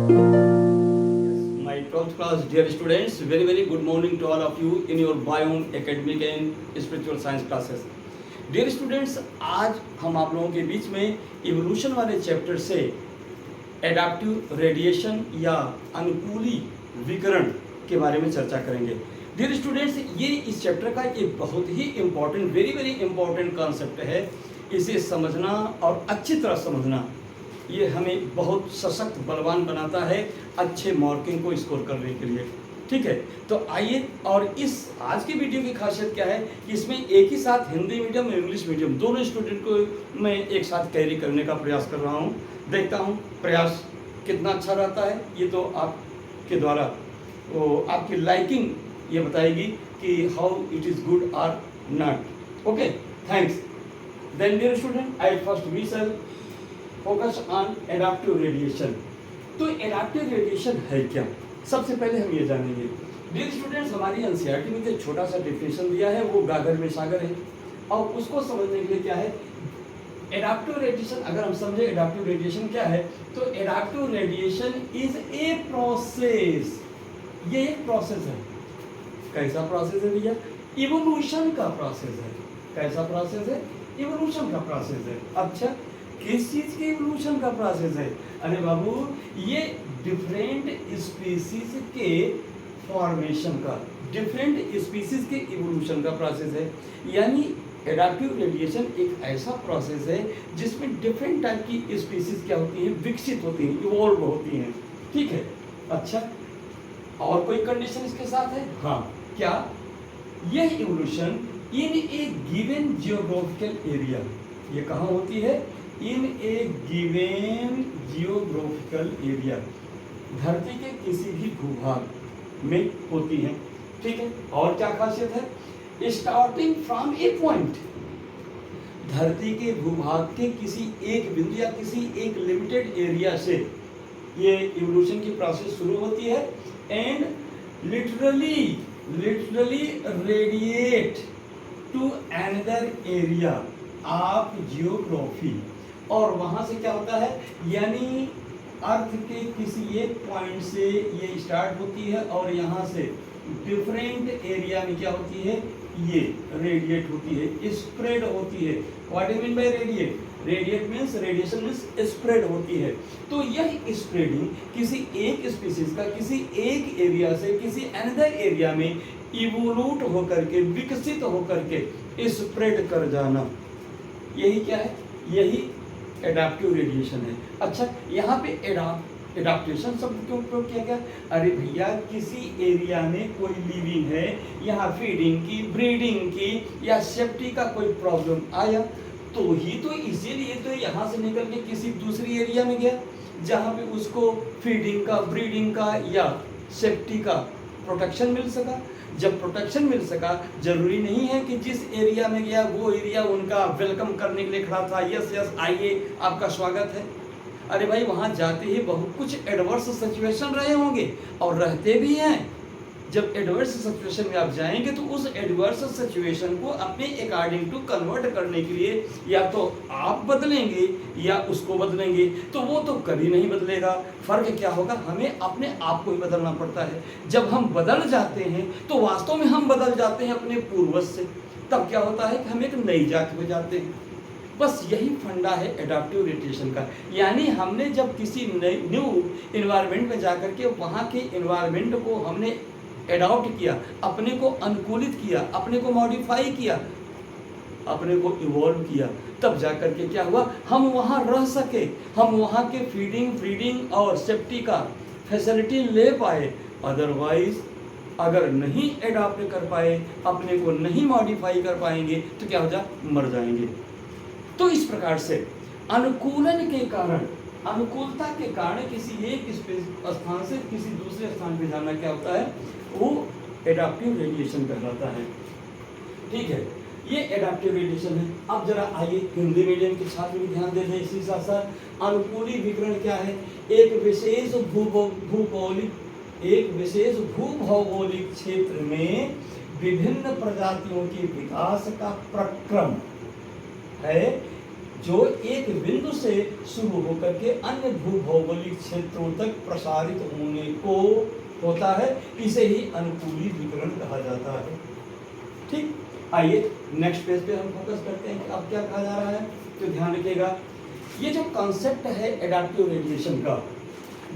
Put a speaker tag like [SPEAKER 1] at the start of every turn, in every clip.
[SPEAKER 1] My 12th class dear students, very good morning to all of you in your biome, academic and spiritual science classes. Dear students, आज हम आप लोगों के बीच में evolution वाले chapter से एडाप्टिव रेडिएशन या अनुकूली विकिरण के बारे में चर्चा करेंगे. डियर स्टूडेंट्स, ये इस चैप्टर का एक बहुत ही इम्पोर्टेंट वेरी इम्पोर्टेंट कॉन्सेप्ट है. इसे समझना और अच्छी तरह समझना ये हमें बहुत सशक्त बलवान बनाता है अच्छे मार्किंग को स्कोर करने के लिए. ठीक है, तो आइए. और इस आज की वीडियो की खासियत क्या है कि इसमें एक ही साथ हिंदी मीडियम और इंग्लिश मीडियम दोनों स्टूडेंट को मैं एक साथ कैरी करने का प्रयास कर रहा हूँ. देखता हूँ प्रयास कितना अच्छा रहता है. ये तो आपके द्वारा आपकी लाइकिंग ये बताएगी कि हाउ इट इज़ गुड और not. Okay, thanks. Then dear student, I first we shall focus on adaptive radiation. तो एडाप्टिव रेडिएशन है क्या, सबसे पहले हम ये जानेंगे. डियर स्टूडेंट्स, हमारी एनसीईआरटी में जो छोटा सा डिफिनेशन दिया है वो गागर में सागर है. और उसको समझने के लिए क्या है एडाप्टिव रेडिएशन, अगर हम समझे एडाप्टिव रेडिएशन क्या है, तो adaptive radiation is a process. ये एक प्रोसेस है. कैसा प्रोसेस है भैया? इवोल्यूशन का प्रोसेस है. कैसा प्रोसेस है? इवोल्यूशन का प्रोसेस है. अच्छा, किस चीज के इवोल्यूशन का प्रोसेस है? अरे बाबू, ये डिफरेंट स्पीसीज के फॉर्मेशन का, डिफरेंट स्पीसीज के इवोल्यूशन का प्रोसेस है. यानी एडाप्टिव रेडिएशन एक ऐसा प्रोसेस है जिसमें डिफरेंट टाइप की स्पीसीज क्या होती हैं, विकसित होती हैं, इवॉल्व होती हैं. ठीक है. अच्छा, और कोई कंडीशन इसके साथ है? हाँ. क्या? यह evolution in A given geographical area, ये कहाँ होती है? इन ए गिवन जियोग्राफिकल एरिया, धरती के किसी भी भूभाग में होती है. ठीक है. और क्या खासियत है? स्टार्टिंग फ्रॉम ए पॉइंट, धरती के भूभाग के किसी एक बिंदु या किसी एक लिमिटेड एरिया से ये इवोल्यूशन की प्रोसेस शुरू होती है and literally radiate to another area of geography. और वहाँ से क्या होता है, यानी अर्थ के किसी एक पॉइंट से ये स्टार्ट होती है और यहाँ से डिफरेंट एरिया में क्या होती है, ये रेडिएट होती है, स्प्रेड होती है. What do mean by radiate? Radiate means, radiation means spread होती है. तो यह स्प्रेडिंग किसी एक स्पीसीज का किसी एक एरिया से किसी अनदर एरिया में इवोल्यूट होकर के, विकसित होकर के स्प्रेड कर जाना, यही क्या है? यही एडाप्टिव रेडिएशन है. अच्छा, यहाँ पे एडाप्टेशन शब्द क्यों उपयोग किया गया? अरे भैया, किसी एरिया में कोई लिविंग है, यहाँ फीडिंग की, ब्रीडिंग की या सेफ्टी का कोई प्रॉब्लम आया तो ही तो इसीलिए तो यहाँ से निकल के किसी दूसरी एरिया में गया जहाँ पे उसको फीडिंग का, ब्रीडिंग का या सेफ्टी का प्रोटेक्शन मिल सका. जब प्रोटेक्शन मिल सका, जरूरी नहीं है कि जिस एरिया में गया वो एरिया उनका वेलकम करने के लिए खड़ा था. यस आइए, आपका स्वागत है. अरे भाई, वहाँ जाते ही बहुत कुछ एडवर्स सिचुएशन रहे होंगे और रहते भी हैं. जब एडवर्स सिचुएशन में आप जाएंगे तो उस एडवर्स सिचुएशन को अपने अकॉर्डिंग टू कन्वर्ट करने के लिए या तो आप बदलेंगे या उसको बदलेंगे. तो वो तो कभी नहीं बदलेगा. फर्क क्या होगा? हमें अपने आप को ही बदलना पड़ता है. जब हम बदल जाते हैं तो वास्तव में हम बदल जाते हैं अपने पूर्वज से. तब क्या होता है कि हम एक नई जाति हो जाते हैं. बस यही फंडा है एडाप्टिव रेडिएशन का. यानी हमने जब किसी न्यू इन्वायरमेंट में जाकर के वहाँ के इन्वायरमेंट को हमने एडॉप्ट किया, अपने को अनुकूलित किया, अपने को मॉडिफाई किया, अपने को इवॉल्व किया, तब जाकर के क्या हुआ, हम वहाँ रह सके, हम वहाँ के फीडिंग, ब्रीडिंग और सेफ्टी का फैसिलिटी ले पाए. अदरवाइज अगर नहीं एडॉप्ट कर पाए, अपने को नहीं मॉडिफाई कर पाएंगे तो क्या हो जा, मर जाएंगे. तो इस प्रकार से अनुकूलन के कारण, अनुकूलता के कारण किसी एक स्थान से किसी दूसरे स्थान पे जाना क्या होता है, वो एडाप्टिव रेडिएशन कहलाता है. ठीक है, ये एडाप्टिव रेडिएशन है. अब जरा आइए हिंदी मीडियम के छात्र भी ध्यान दें. इसी साथ साथ अनुकूली विकिरण क्या है? एक विशेष भूभौगोलिक क्षेत्र में विभिन्न प्रजातियों के विकास का प्रक्रम है जो एक बिंदु से शुरू होकर के अन्य भूभौगोलिक क्षेत्रों तक प्रसारित होने को होता है, इसे ही अनुकूली विकिरण कहा जाता है। ठीक, आइए नेक्स्ट पेज पे हम फोकस करते हैं कि अब क्या कहा जा रहा है। तो ध्यान रखिएगा, ये जो कॉन्सेप्ट है एडाप्टिव रेडिएशन का,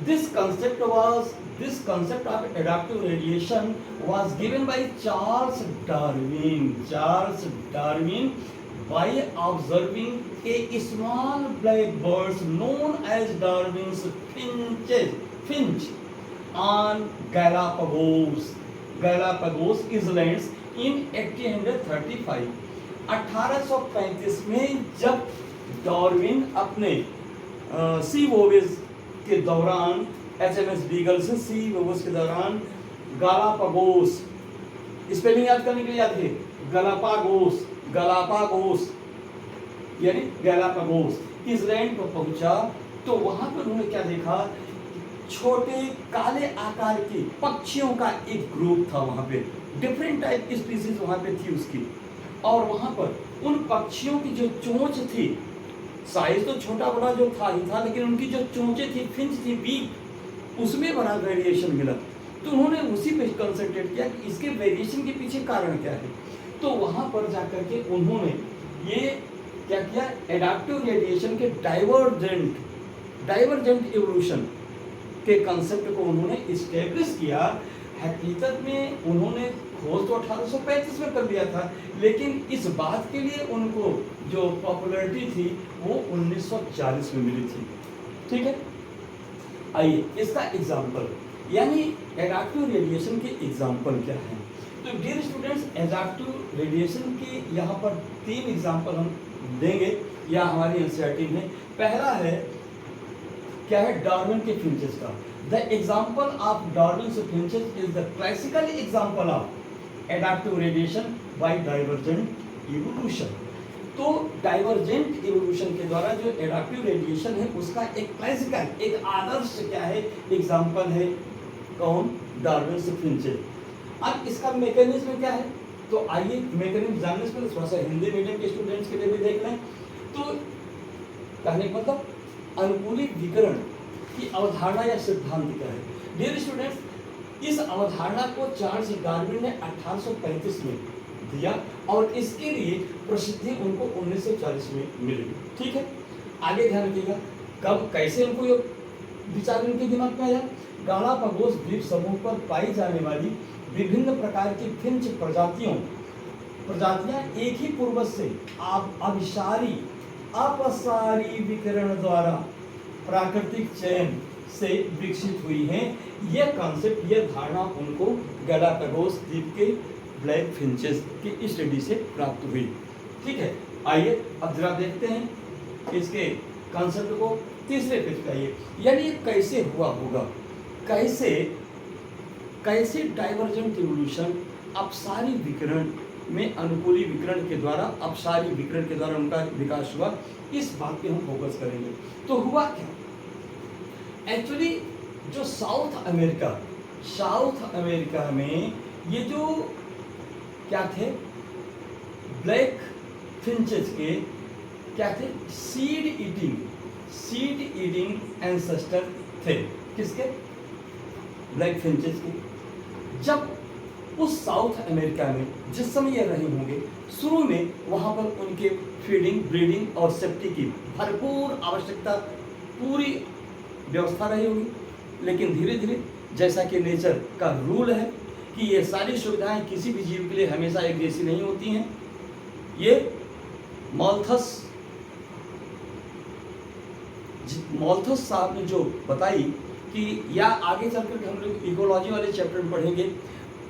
[SPEAKER 1] this concept of adaptive radiation was given by Charles Darwin by observing a small black birds known as Darwin's finch on Galapagos Islands in 1835। 1835 में जब डार्विन अपने सी वोवेज के दौरान HMS बीगल से सी वोवेज के दौरान गालापागोस, स्पेलिंग याद करने के लिए याद है, गालापागोस यानी गालापागोस इसलैंड पर पहुंचा, तो वहां पर उन्होंने क्या देखा, छोटे काले आकार के पक्षियों का एक ग्रुप था। वहां पे डिफरेंट टाइप की स्पीसीज वहां पे थी उसकी, और वहां पर उन पक्षियों की जो चोंच थी, साइज तो छोटा बड़ा जो था ही था, लेकिन उनकी जो चोंचें थी, फिंच थी, बीक, उसमें बड़ा वेरिएशन मिला। तो उन्होंने उसी पे कंसंट्रेट किया कि इसके वेरिएशन के पीछे कारण क्या है। तो वहां पर जाकर के उन्होंने ये क्या किया, एडाप्टिव रेडिएशन के डाइवर्जेंट इवोल्यूशन के कंसेप्ट को उन्होंने इस्टेब्लिश किया। हकीकत में उन्होंने खोज तो 1835 में कर दिया था, लेकिन इस बात के लिए उनको जो पॉपुलैरिटी थी वो 1940 में मिली थी। ठीक है, आइए इसका एग्जाम्पल, यानी एडाप्टिव रेडिएशन के एग्जाम्पल क्या है। तो डियर स्टूडेंट्स, एडाप्टिव रेडिएशन के यहाँ पर 3 एग्जाम्पल हम देंगे या हमारी एनसीईआरटी में। पहला है क्या है, डार्विन के फिंचेस का। The example of Darwin's finches is the classical example of adaptive radiation by divergent evolution. तो डाइवर्जेंट इवोल्यूशन के द्वारा जो एडाप्टिव रेडिएशन है उसका एक क्लासिकल, एक आदर्श क्या है, एग्जाम्पल है कौन, डार्विन्स फिंचेस। अब इसका मैकेनिज्म क्या है, तो आइए मैकेनिज्म जानने से पहले थोड़ा सा हिंदी मीडियम के स्टूडेंट्स के लिए भी देख लें। तो कहने का मतलब अनुकूलित विकिरण की अवधारणा या सिद्धांत क्या है। डियर स्टूडेंट्स, इस अवधारणा को चार्ल्स डार्विन ने 1835 में दिया और इसके लिए प्रसिद्धि उनको 1940 में मिली। ठीक है, आगे ध्यान रखिएगा, कब कैसे उनको ये विचार उनके दिमाग में आया। गालापागोस द्वीप समूह पर पाई जाने वाली विभिन्न प्रकार की फिंच प्रजातियां एक ही पूर्वज से अपसारी विकिरण द्वारा प्राकृतिक चयन से विकसित हुई हैं। यह कॉन्सेप्ट, यह धारणा उनको गालापागोस द्वीप के ब्लैक फिंचेस की स्टडी से प्राप्त हुई। ठीक है, आइए अब जरा देखते हैं इसके कॉन्सेप्ट को। तीसरे पेज पे आइए, यानी ये कैसे हुआ होगा, कैसे डाइवर्जेंट इवोल्यूशन अपसारी विकिरण में अनुकूली विकिरण के द्वारा, अपसारी विकिरण के द्वारा उनका विकास हुआ, इस बात पे हम फोकस करेंगे। तो हुआ क्या, एक्चुअली जो साउथ अमेरिका में ये जो क्या थे, ब्लैक फिंचेस के क्या थे, सीड ईटिंग एंसेस्टर थे। किसके, ब्लैक फिंचेस के। जब उस साउथ अमेरिका में जिस समय ये रहे होंगे, शुरू में वहां पर उनके फीडिंग, ब्रीडिंग और सेफ्टी की भरपूर आवश्यकता, पूरी व्यवस्था रही होगी। लेकिन धीरे धीरे, जैसा कि नेचर का रूल है कि ये सारी सुविधाएं किसी भी जीव के लिए हमेशा एक जैसी नहीं होती हैं। ये मॉल्थस साहब ने जो बताई कि, या आगे चलकर हम लोग इकोलॉजी वाले चैप्टर में पढ़ेंगे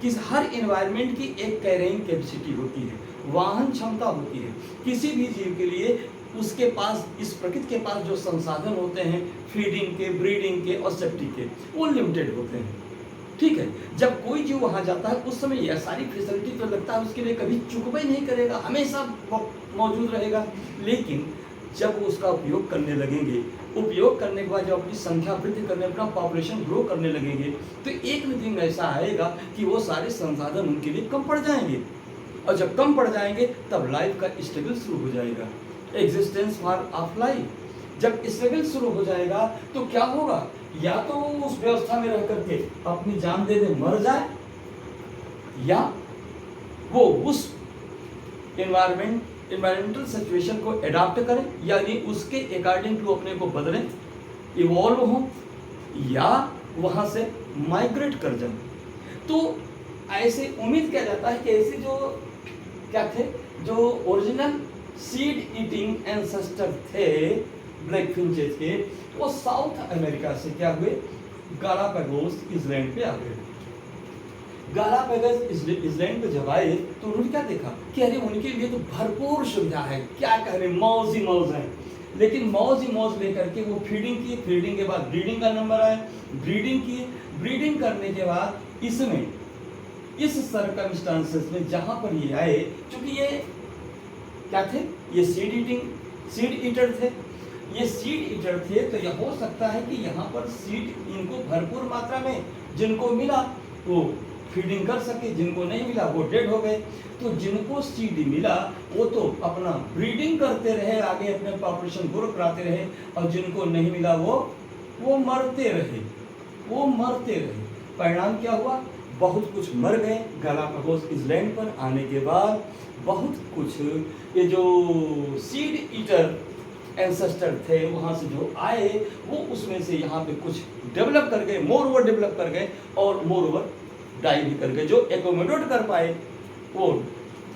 [SPEAKER 1] कि हर एनवायरनमेंट की एक कैरिंग कैपेसिटी होती है, वाहन क्षमता होती है। किसी भी जीव के लिए उसके पास, इस प्रकृति के पास जो संसाधन होते हैं फीडिंग के, ब्रीडिंग के और सेफ्टी के, वो लिमिटेड होते हैं। ठीक है, जब कोई जीव वहाँ जाता है उस समय यह सारी फैसिलिटी तो लगता है उसके लिए कभी चुकवा ही नहीं करेगा, हमेशा मौजूद रहेगा। लेकिन जब वो उसका उपयोग करने लगेंगे, उपयोग करने के बाद जब अपनी संख्या वृद्धि करने, अपना पॉपुलेशन ग्रो करने लगेंगे, तो एक न दिन ऐसा आएगा कि वो सारे संसाधन उनके लिए कम पड़ जाएंगे, और जब कम पड़ जाएंगे तब लाइफ का स्ट्रगल शुरू हो जाएगा। Existence for of life. जब स्ट्रगल शुरू हो जाएगा तो क्या होगा, या तो वो उस व्यवस्था में रह करके अपनी जान दे दे मर जाए, या वो उस एनवायरमेंटल सिचुएशन को अडॉप्ट करें, यानी उसके अकॉर्डिंग टू अपने को बदलें, इवॉल्व हो, या वहां से माइग्रेट कर जाए। तो ऐसे उम्मीद किया जाता है कि ऐसे जो क्या थे, जो ओरिजिनल सीड ईटिंग एंसेस्टर थे ब्लैक फिंचेस के, वो साउथ अमेरिका से क्या हुए, गालापागोस इसलैंड पे आ गए। गालापागोस इसलैंड पे जब आए तो उन्होंने क्या देखा कि अरे उनके लिए तो भरपूर सुविधा है, क्या कह रहे, मौज ही मौज है। लेकिन मौज ही मौज लेकर के वो फीडिंग किए, फीडिंग के बाद ब्रीडिंग का नंबर आया, ब्रीडिंग किए, ब्रीडिंग करने के बाद इसमें इस सर्कमस्टांसेस में जहां पर ये आए, क्योंकि ये क्या थे, ये सीड ईटर थे, ये सीड ईटर थे, तो यह हो सकता है कि यहाँ पर सीड इनको भरपूर मात्रा में जिनको मिला वो फीडिंग कर सके, जिनको नहीं मिला वो डेड हो गए। तो जिनको सीड मिला वो तो अपना ब्रीडिंग करते रहे, आगे अपने पॉपुलेशन ग्रो कराते रहे, और जिनको नहीं मिला वो मरते रहे, परिणाम क्या हुआ, बहुत कुछ मर गए। गालापागोस इसलैंड पर आने के बाद बहुत कुछ ये जो सीड ईटर एंसेस्टर थे वहाँ से जो आए, वो उसमें से यहाँ पे कुछ डेवलप कर गए, मोर ओवर डेवलप कर गए, और मोर ओवर डाई भी कर गए। जो एकोमोडेट कर पाए वो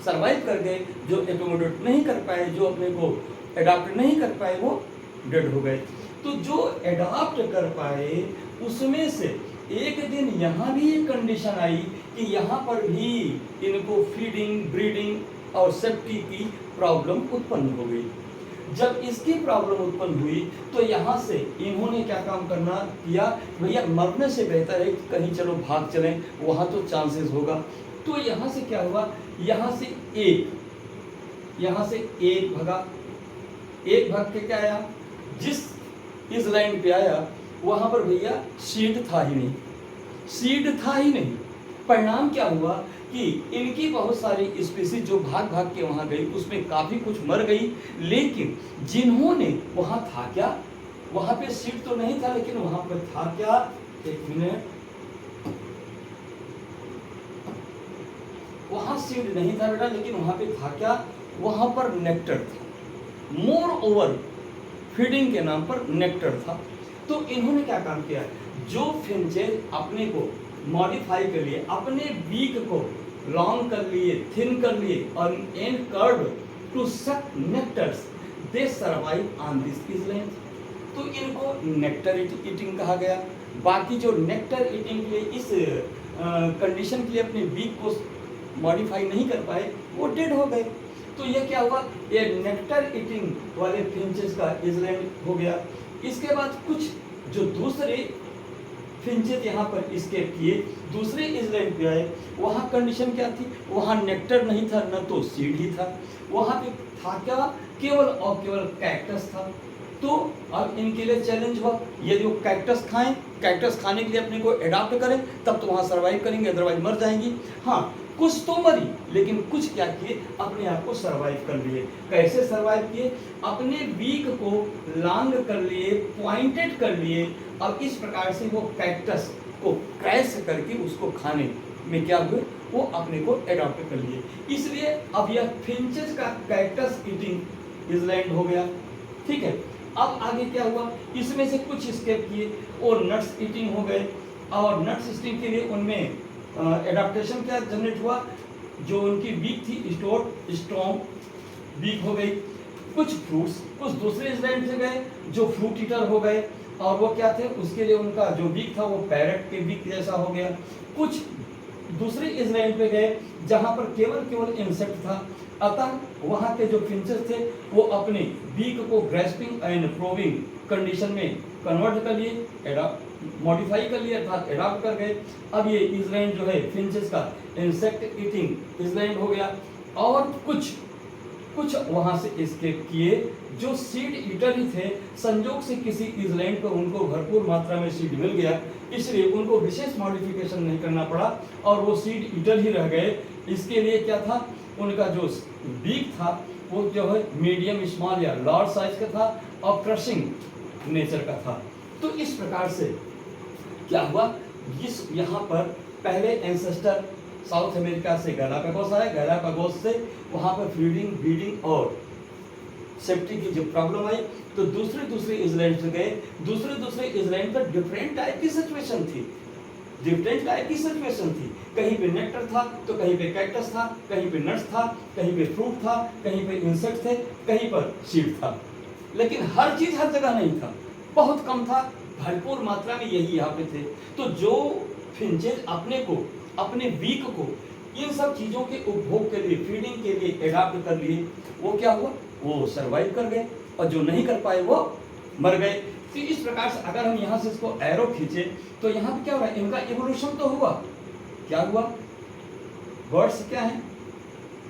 [SPEAKER 1] सरवाइव कर गए, जो एकोमोडेट नहीं कर पाए, जो अपने को अडॉप्ट नहीं कर पाए, वो डेड हो गए। तो जो अडॉप्ट कर पाए उसमें से एक दिन यहाँ भी एक कंडीशन आई कि यहाँ पर भी इनको फीडिंग, ब्रीडिंग और सेफ्टी की प्रॉब्लम उत्पन्न हो गई। जब इसकी प्रॉब्लम उत्पन्न हुई तो यहाँ से इन्होंने क्या काम करना किया, भैया मरने से बेहतर है कहीं चलो भाग चलें, वहाँ तो चांसेस होगा। तो यहाँ से क्या हुआ, यहाँ से एक भगा, एक भाग के क्या आया, जिस इस लाइन पे आया वहाँ पर भैया सीड था ही नहीं। परिणाम क्या हुआ कि इनकी बहुत सारी स्पीसीज जो भाग भाग के वहाँ गई उसमें काफ़ी कुछ मर गई, लेकिन जिन्होंने वहाँ था क्या, वहाँ पे सीड तो नहीं था, लेकिन वहाँ पर था क्या, एक मिनट, वहाँ सीड नहीं था बेटा, लेकिन वहाँ पे था क्या, वहाँ पर नेक्टर था, मोर ओवर फीडिंग के नाम पर नेक्टर था। तो इन्होंने क्या काम किया, जो फिंचेस अपने को मॉडिफाई कर लिए, अपने बीक को लॉन्ग कर लिए, थिन कर लिए, और and curve to suck nectars, they survive on this island. तो इनको नेक्टर ईटिंग कहा गया। बाकी जो नेक्टर ईटिंग के लिए इस कंडीशन के लिए अपने बीक को मॉडिफाई नहीं कर पाए, वो डेड हो गए। तो ये क्या हुआ, ये नेक्टर ईटिंग वाले फिंचेस का इसलैंड हो गया। इसके बाद कुछ जो दूसरे फिंचेस यहाँ पर स्केप किए, दूसरे इसलैंड पे आए, वहाँ कंडीशन क्या थी, वहाँ नेक्टर नहीं था, न तो सीड ही था, वहाँ पे था क्या, केवल और केवल कैक्टस था। तो अब इनके लिए चैलेंज हुआ, यदि वो कैक्टस खाएं, कैक्टस खाने के लिए अपने को अडॉप्ट करें, तब तो वहाँ सर्वाइव करेंगे, अदरवाइज मर जाएंगी। हाँ, कुछ तो मरी, लेकिन कुछ क्या किए, अपने आप को सर्वाइव कर लिए। कैसे सर्वाइव किए, अपने बीक को लॉन्ग कर लिए, पॉइंटेड कर लिए, अब इस प्रकार से वो कैक्टस को क्रैश करके उसको खाने में क्या हुए, वो अपने को अडॉप्ट कर लिए। इसलिए अब यह फिंचेस का कैक्टस ईटिंग इसलैंड हो गया। ठीक है, अब आगे क्या हुआ, इसमें से कुछ स्केप किए और नट्स ईटिंग हो गए, और नट्स ईटिंग के लिए उनमें एडाप्टेशन क्या जनरेट हुआ, जो उनकी बीक थी स्ट्रॉन्ग बीक हो गई। कुछ फ्रूट्स कुछ दूसरे इसलैंड से गए जो फ्रूट ईटर हो गए, और वो क्या थे, उसके लिए उनका जो बीक था वो पैरट के बीक जैसा हो गया। कुछ दूसरे इसलैंड पे गए जहाँ पर केवल इंसेक्ट था, अतः वहाँ के जो फिंचेस थे वो अपने बीक को ग्रेस्पिंग एंड प्रोविंग कंडीशन में कन्वर्ट कर लिए, मॉडिफाई कर लिए, अर्थात एडॉप्ट कर गए। अब ये इसलैंड जो है फिंचेस का इंसेक्ट ईटिंग इसलैंड हो गया। और कुछ वहाँ से एस्केप किए जो सीड ईटर ही थे, संजोग से किसी इसलैंड पर उनको भरपूर मात्रा में सीड मिल गया, इसलिए उनको विशेष मॉडिफिकेशन नहीं करना पड़ा और वो सीड ईटर ही रह गए। इसके लिए क्या था, उनका जो बीक था वो जो है मीडियम स्मॉल या लार्ज साइज का था और क्रशिंग नेचर का था। तो इस प्रकार से क्या हुआ, इस यहाँ पर पहले एंसेस्टर साउथ अमेरिका से गैलापागोस आया, गैलापागोस से वहाँ पर फीडिंग ब्रीडिंग और सेफ्टी की जो प्रॉब्लम आई तो दूसरे इजलैंड से गए। दूसरे इजलैंड पर डिफरेंट टाइप की सिचुएशन थी, कहीं पे नेक्टर था तो कहीं पे कैक्टस था, कहीं पे नट्स था, कहीं पे फ्रूट था, कहीं पे इंसेक्ट थे, कहीं पर सीड था। लेकिन हर चीज हर जगह नहीं था, बहुत कम था, भरपूर मात्रा में यही यहाँ पे थे। तो जो फिंचेज अपने वीक को इन सब चीजों के उपभोग के लिए, फीडिंग के लिए एडाप्ट कर लिए, वो क्या हुआ, वो सरवाइव कर गए, और जो नहीं कर पाए वो मर गए। तो इस प्रकार से अगर हम यहाँ से इसको एरो खींचे तो यहाँ पे क्या हुआ, इनका इवोल्यूशन तो हुआ। क्या हुआ, वर्ड्स क्या है,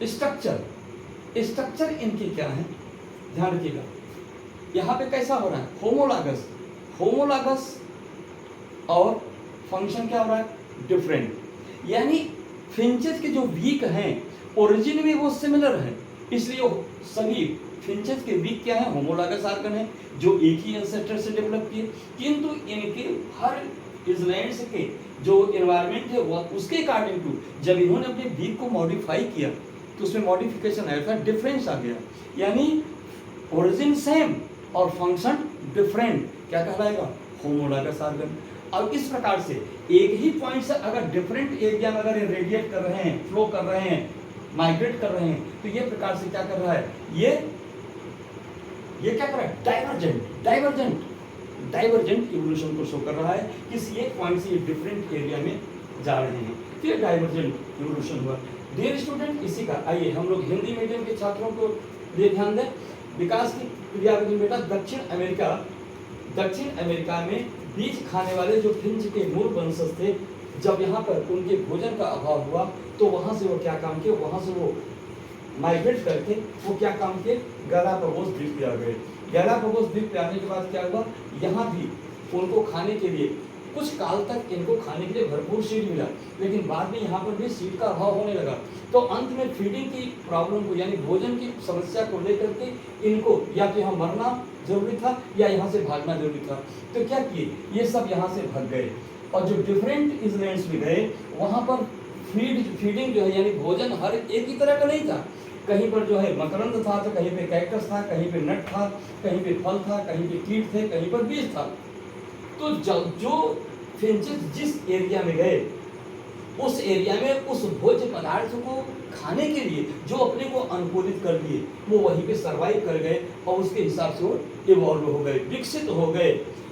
[SPEAKER 1] स्ट्रक्चर इनके क्या है, ध्यान रखिएगा। यहाँ पे कैसा हो रहा है, होमोलागस और फंक्शन क्या हो रहा है, डिफरेंट। यानी फिंचेस के जो वीक हैं ओरिजिन में वो सिमिलर है, इसलिए सभी फिंचेस के वीक क्या है, होमोलागस आर्गन है जो एक ही एंसेस्टर से डेवलप किए। किंतु इनके हर इजलैंड्स के जो एनवायरनमेंट है वो उसके अकॉर्डिंग टू जब इन्होंने अपने वीक को मॉडिफाई किया तो उसमें मॉडिफिकेशन आया था, डिफरेंस आ गया। यानी ओरिजिन सेम और फंक्शन डिफरेंट, क्या कहलाएगा, होमोलागस आर्गन। अब इस प्रकार से एक ही पॉइंट से अगर डिफरेंट एरिया में अगर रेडिएट कर रहे हैं, फ्लो कर रहे हैं, माइग्रेट कर रहे हैं, तो ये प्रकार से क्या कर रहा है, ये क्या कर रहा है, डाइवर्जेंट इवोल्यूशन को शो कर रहा है। किसी एक पॉइंट से ये डिफरेंट एरिया में जा रहे हैं, तो ये डाइवर्जेंट इवोल्यूशन हुआ। डियर स्टूडेंट, इसी का आइए हम लोग हिंदी मीडियम के छात्रों को लिए ध्यान दें। विकास की क्रियाविधि बेटा, दक्षिण अमेरिका में बीज खाने वाले जो फिंच के मूल वंशज थे, जब यहाँ पर उनके भोजन का अभाव हुआ तो वहाँ से वो क्या काम किए, वहाँ से वो माइग्रेट करके वो क्या काम किए, गैलापागोस द्वीप पे आ गए। गैलापागोस द्वीप पे आने के बाद क्या हुआ, यहाँ भी उनको खाने के लिए कुछ काल तक इनको खाने के लिए भरपूर सीड मिला, लेकिन बाद में यहाँ पर भी सीड का अभाव होने लगा। तो अंत में फीडिंग की प्रॉब्लम को, यानी भोजन की समस्या को लेकर के इनको या तो यहाँ मरना जरूरी था या यहाँ से भागना जरूरी था। तो क्या किए, ये सब यहाँ से भाग गए, और जो डिफरेंट इजलैंड्स में गए वहाँ पर फीडिंग जो है, यानी भोजन हर एक ही तरह का नहीं था। कहीं पर जो है मकरंद था, तो कहीं पे कैक्टस था, कहीं पे नट था, कहीं पे फल था, कहीं पे कीट थे, कहीं पर बीज था। तो जो फिंचेस जिस एरिया में गए उस एरिया में उस भोज्य पदार्थ को खाने के लिए जो अपने को अनुकूलित कर लिए, वो वहीं पे सरवाइव कर गए और उसके हिसाब से वो इवॉल्व हो गए, विकसित हो गए।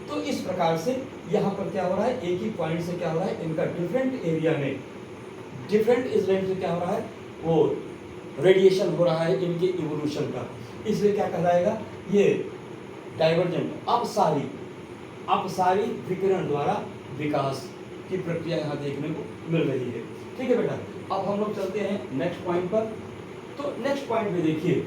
[SPEAKER 1] तो इस प्रकार से यहाँ पर क्या हो रहा है, एक ही पॉइंट से क्या हो रहा है, इनका डिफरेंट एरिया में, डिफरेंट इजलैंड से क्या हो रहा है, वो रेडिएशन हो रहा है इनके इवोल्यूशन का। इसलिए क्या कहलाएगा, ये डाइवर्जेंट अपसारी विकिरण द्वारा विकास की प्रक्रिया यहाँ देखने को मिल रही है। ठीक है बेटा, अब हम लोग चलते हैं नेक्स्ट पॉइंट पर। तो नेक्स्ट पॉइंट में देखिए,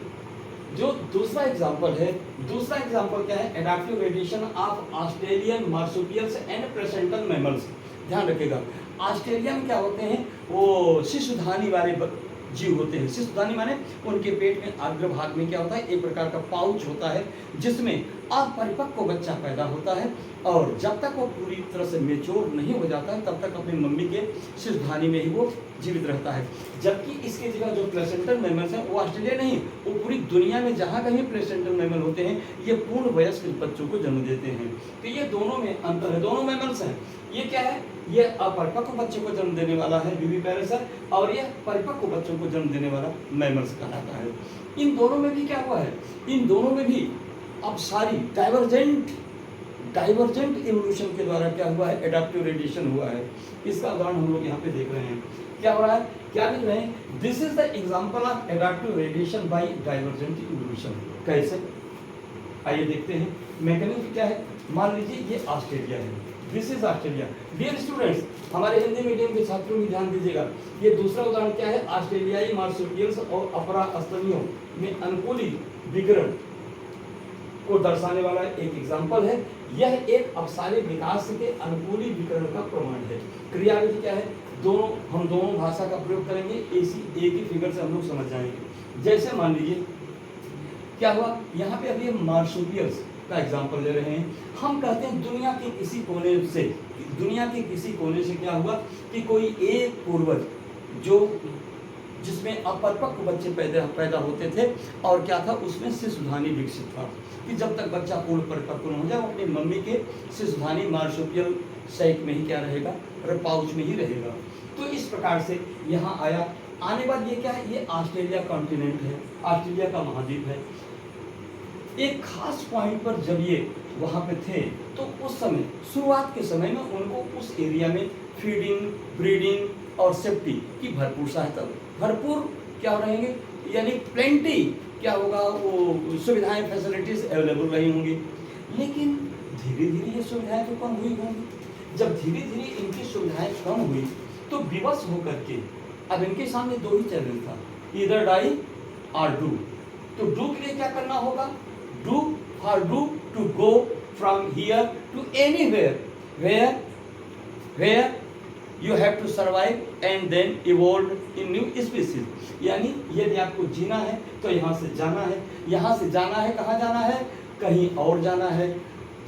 [SPEAKER 1] जो दूसरा एग्जांपल है, दूसरा एग्जांपल क्या है, adaptive radiation of Australian marsupials and placental mammals. ध्यान रखिएगा, ऑस्ट्रेलिया में क्या होते हैं, वो शिशुधानी वाले जीव होते हैं। शिशुधानी माने उनके पेट में अग्र भाग में क्या होता है, एक प्रकार का पाउच होता है जिसमें अपरिपक्व बच्चा पैदा होता है, और जब तक वो पूरी तरह से मेच्योर नहीं हो जाता है तब तक अपनी मम्मी के शिशुधानी में ही वो जीवित रहता है। जबकि इसके जगह जो प्लेसेंटल मैमल्स हैं, वो ऑस्ट्रेलिया नहीं, वो पूरी दुनिया में जहाँ कहीं प्लेसेंटल मैमल होते हैं, ये पूर्ण वयस्क बच्चों को जन्म देते हैं। तो ये दोनों में अंतर है, दोनों मैमल्स हैं। ये क्या है, ये अपरिपक्व बच्चों को जन्म देने वाला है विविपेरस, और ये परिपक्व बच्चों को जन्म देने वाला मैमल्स कहलाता है। इन दोनों में भी क्या हुआ है, इन दोनों में भी अब सारी डाइवर्जेंट इवोल्यूशन के द्वारा क्या हुआ है, एडाप्टिव रेडिएशन हुआ है। इसका उदाहरण हम लोग यहाँ पे देख रहे हैं। क्या हो रहा है, क्या लिख रहे हैं, this is the example of adaptive radiation by divergent evolution. कैसे, आइए देखते हैं। मैकेनिज्म क्या है, मान लीजिए ये ऑस्ट्रेलिया है, this is Australia. Dear students, हमारे हिंदी मीडियम के छात्रों भी ध्यान दीजिएगा। ये दूसरा उदाहरण क्या है, ऑस्ट्रेलियाई मार्सुपियल्स और अपरा स्तनियों में अनुकूली विकिरण को दर्शाने वाला एक एग्जाम्पल है। यह एक अपसारी विकास के अनुकूली विकिरण का प्रमाण है। क्रियाविधि क्या है, हम दोनों भाषा का प्रयोग करेंगे, एक ही फिगर से हम लोग समझ जाएंगे। जैसे मान लीजिए क्या हुआ, यहाँ पे अभी हम मार्सुपियल्स का एग्जाम्पल ले रहे हैं। हम कहते हैं दुनिया के किसी कोने से क्या हुआ कि कोई एक पूर्वज जो जिसमें अपरिपक्व बच्चे पैदा होते थे, और क्या था उसमें शिशुधानी विकसित था कि जब तक बच्चा पूर्ण परिपक्व न हो जाए वो अपनी मम्मी के शिशुधानी मार्सुपियल सैक में ही क्या रहेगा, पाउच में ही रहेगा। तो इस प्रकार से यहाँ आया। आने बाद ये क्या है, ये ऑस्ट्रेलिया कॉन्टिनेंट है, ऑस्ट्रेलिया का महाद्वीप है। एक खास पॉइंट पर जब ये वहाँ पे थे तो उस समय शुरुआत के समय में उनको उस एरिया में फीडिंग, ब्रीडिंग और सेफ्टी की भरपूर सहायता, भरपूर क्या रहेंगे, यानी प्लेंटी क्या होगा, वो सुविधाएं फैसिलिटीज अवेलेबल रही होंगी। लेकिन धीरे धीरे ये सुविधाएं तो कम हुई होंगी। जब धीरे धीरे इनकी सुविधाएं कम हुई तो विवश होकर के अब इनके सामने दो ही चैलेंज था, इधर डाई और डू। तो डू के लिए क्या करना होगा, do for do to go from here to anywhere where you have to survive and then evolve in new species। यानी यदि आपको जीना है तो यहाँ से जाना है, यहाँ से जाना है, कहाँ जाना है, कहीं और जाना है।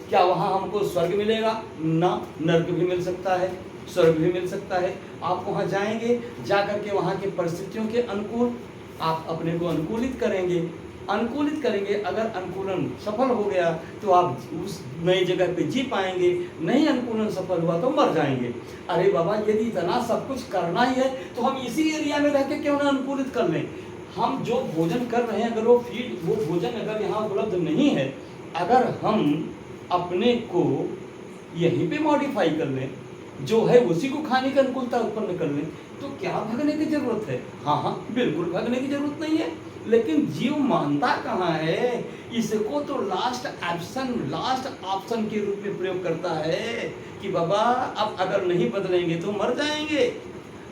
[SPEAKER 1] क्या वहाँ हमको स्वर्ग मिलेगा ना, नर्क भी मिल सकता है, स्वर्ग भी मिल सकता है। आप वहाँ जाएंगे, जा करके वहाँ के परिस्थितियों के अनुकूल आप अपने को अनुकूलित करेंगे। अगर अनुकूलन सफल हो गया तो आप उस नई जगह पे जी पाएंगे, नहीं अनुकूलन सफल हुआ तो मर जाएंगे। अरे बाबा, यदि इतना सब कुछ करना ही है तो हम इसी एरिया में रह के क्यों ना अनुकूलित कर लें। हम जो भोजन कर रहे हैं, अगर वो भोजन अगर यहाँ उपलब्ध नहीं है, अगर हम अपने को यहीं पे मॉडिफाई कर लें, जो है उसी को खाने की अनुकूलता उत्पन्न कर लें, तो क्या भागने की जरूरत है। हाँ, बिल्कुल भागने की जरूरत नहीं है। लेकिन जीव मानता कहाँ है, इसको तो लास्ट ऑप्शन के रूप में प्रयोग करता है कि बाबा अब अगर नहीं बदलेंगे तो मर जाएंगे।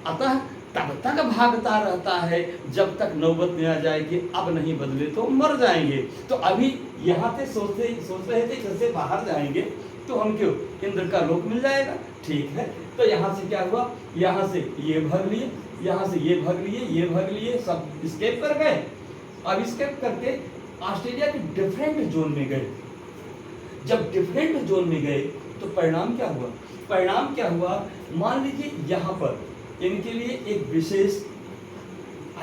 [SPEAKER 1] अतः तब तक भागता रहता है जब तक नौबत में आ जाए कि अब नहीं बदले तो मर जाएंगे। तो अभी यहाँ से सोच रहे थे जैसे बाहर जाएंगे तो हम क्यों, इंद्र का लोक मिल जाएगा। ठीक है, तो यहाँ से क्या हुआ, यहाँ से ये भाग लिए, यहाँ से ये भाग लिए, सब स्केप कर गए। अब स्केप करके ऑस्ट्रेलिया के डिफरेंट जोन में गए। जब डिफरेंट जोन में गए तो परिणाम क्या हुआ, मान लीजिए यहाँ पर इनके लिए एक विशेष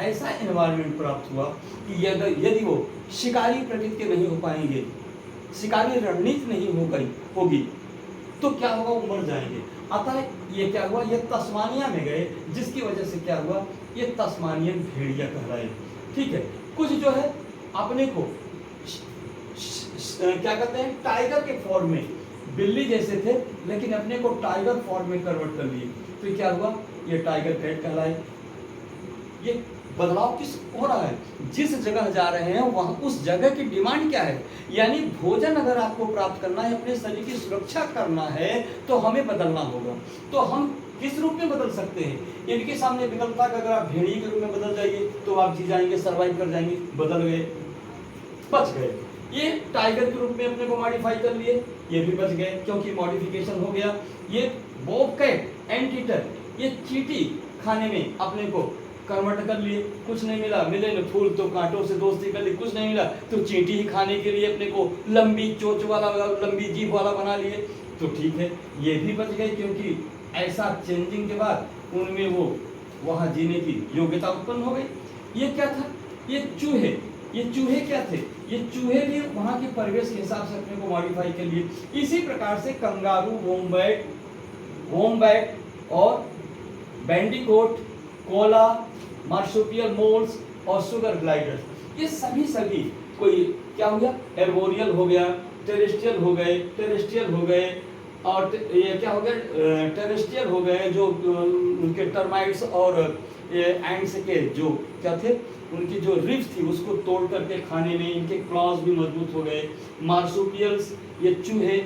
[SPEAKER 1] ऐसा एनवायरनमेंट प्राप्त हुआ कि यदि वो शिकारी प्रकृति के नहीं हो पाएंगे, शिकारी रणनीति नहीं होगी तो क्या होगा, वो मर जाएंगे। अतः ये क्या हुआ, ये तस्मानिया में गए, जिसकी वजह से क्या हुआ, ये तस्मानियन भेड़िया कहलाए। ठीक है, कुछ जो है अपने को क्या कहते हैं, टाइगर के फॉर्म में, बिल्ली जैसे थे लेकिन अपने को टाइगर फॉर्म में कन्वर्ट कर लिए, तो क्या हुआ, ये टाइगर कैट कहलाए। ये बदलाव किस हो रहा है, जिस जगह जा रहे हैं वहां उस जगह की डिमांड क्या है। यानी भोजन अगर आपको प्राप्त करना है, अपने शरीर की सुरक्षा करना है तो हमें बदलना होगा। तो हम किस रूप में बदल सकते हैं, इनके सामने विकल्प था कि अगर आप भेड़िए के रूप में बदल जाइए तो आप जी जाएंगे, सर्वाइव कर जाएंगे। बदल गए, बच गए। ये टाइगर के रूप में अपने को मॉडिफाई कर लिए, ये भी बच गए क्योंकि मॉडिफिकेशन हो गया। ये बॉबकैट, एंटीटर, ये चींटी खाने में अपने को कन्वर्ट कर लिए, कुछ नहीं मिला, मिले न फूल तो कांटों से दोस्ती कर ली, कुछ नहीं मिला तो चींटी ही खाने के लिए अपने को लंबी चोंच वाला, लंबी जीभ वाला बना लिए। तो ठीक है, ये भी बच गए क्योंकि ऐसा चेंजिंग के बाद उनमें वो वहाँ जीने की योग्यता उत्पन्न हो गई। ये क्या था, ये चूहे क्या थे, ये चूहे भी वहाँ के परिवेश के हिसाब से अपने को मॉडिफाई कर लिए। इसी प्रकार से कंगारू, वोम्बैट और बैंडिकोट, कोला, मार्सुपियल मोल्स और शुगर ग्लाइडर्स, ये सभी कोई क्या हो गया, एर्बोरियल हो गया, टेरेस्ट्रियल हो गए और ये क्या हो गया, टेरेस्ट्रियल हो गए, जो उनके टर्माइट्स और एंड्स के जो क्या थे, उनकी जो रिफ थी उसको तोड़ करके खाने में इनके क्लॉज भी मजबूत हो गए। मार्सुपियल्स, ये चूहे,